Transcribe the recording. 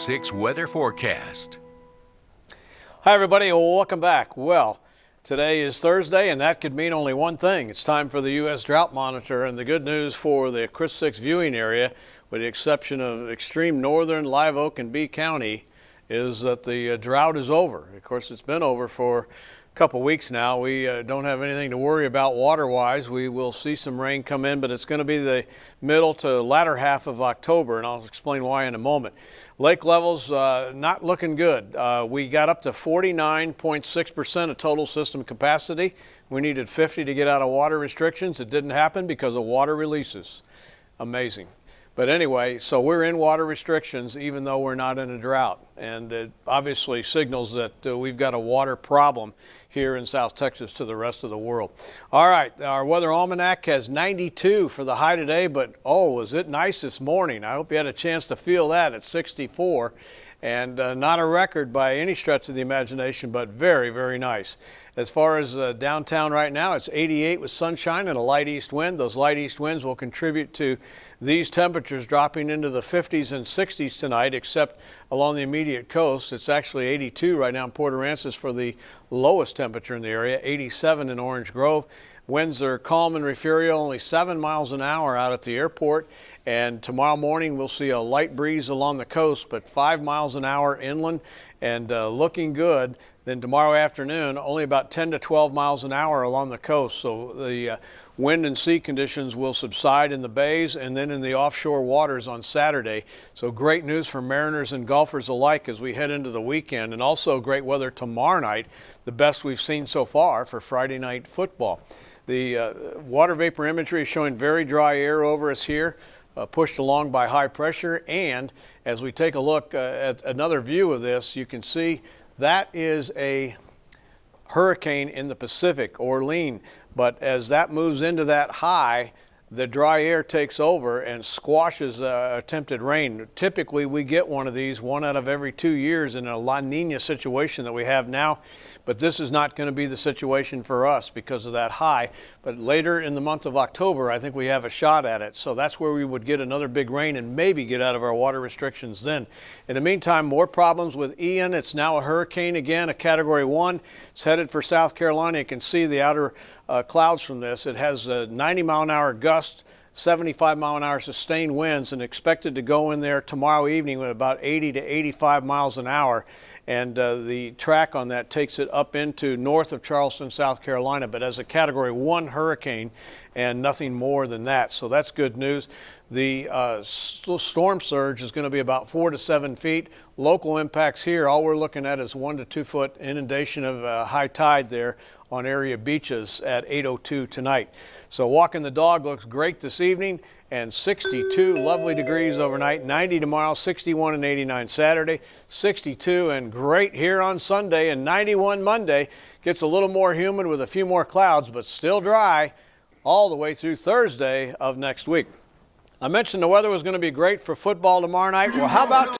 6 weather forecast. Hi everybody, welcome back. Well, today is Thursday and that could mean only one thing. It's time for the S Drought Monitor, and the good news for the Chris 6 viewing area, with the exception of extreme northern Live Oak and B County, is that the drought is over. Of course, it's been over for a couple weeks now. We don't have anything to worry about water-wise. We will see some rain come in, but it's going to be the middle to latter half of October, and I'll explain why in a moment. Lake levels not looking good. We got up to 49.6% of total system capacity. We needed 50 to get out of water restrictions. It didn't happen because of water releases. Amazing. But anyway, so we're in water restrictions even though we're not in a drought. And it obviously signals that we've got a water problem here in South Texas to the rest of the world. All right, our weather almanac has 92 for the high today, but oh, was it nice this morning. I hope you had a chance to feel that at 64. And not a record by any stretch of the imagination, but very, very nice. As far as downtown right now, it's 88 with sunshine and a light east wind. Those light east winds will contribute to these temperatures dropping into the 50s and 60s tonight, except along the immediate coast. It's actually 82 right now in Port Aransas for the lowest temperature in the area, 87 in Orange Grove. Winds are calm and refurial, only 7 miles an hour out at the airport. And tomorrow morning we'll see a light breeze along the coast, but 5 miles an hour inland and looking good. Then tomorrow afternoon, only about 10 to 12 miles an hour along the coast. So the wind and sea conditions will subside in the bays and then in the offshore waters on Saturday. So great news for mariners and golfers alike as we head into the weekend, and also great weather tomorrow night, the best we've seen so far for Friday night football. The water vapor imagery is showing very dry air over us here, pushed along by high pressure. And as we take a look at another view of this, you can see that is a hurricane in the Pacific, Orlean. But as that moves into that high, the dry air takes over and squashes attempted rain. Typically, we get one of these 1 out of every 2 years in a La Nina situation that we have now. But this is not going to be the situation for us because of that high. But later in the month of October, I think we have a shot at it. So that's where we would get another big rain and maybe get out of our water restrictions then. In the meantime, more problems with Ian. It's now a hurricane again, a Category 1. It's headed for South Carolina. You can see the outer clouds from this. It has 90 mile an hour gusts, 75 mile an hour sustained winds, and expected to go in there tomorrow evening with about 80 to 85 miles an hour. And the track on that takes it up into north of Charleston, South Carolina, but as a Category 1 hurricane and nothing more than that. So that's good news. The storm surge is going to be about 4 to 7 feet. Local impacts here, all we're looking at is 1 to 2 foot inundation of high tide there on area beaches at 8:02 tonight. So walking the dog looks great this evening, and 62 lovely degrees overnight, 90 tomorrow, 61 and 89 Saturday, 62 and great here on Sunday, and 91 Monday. Gets a little more humid with a few more clouds, but still dry all the way through Thursday of next week. I mentioned the weather was going to be great for football tomorrow night. Well, how about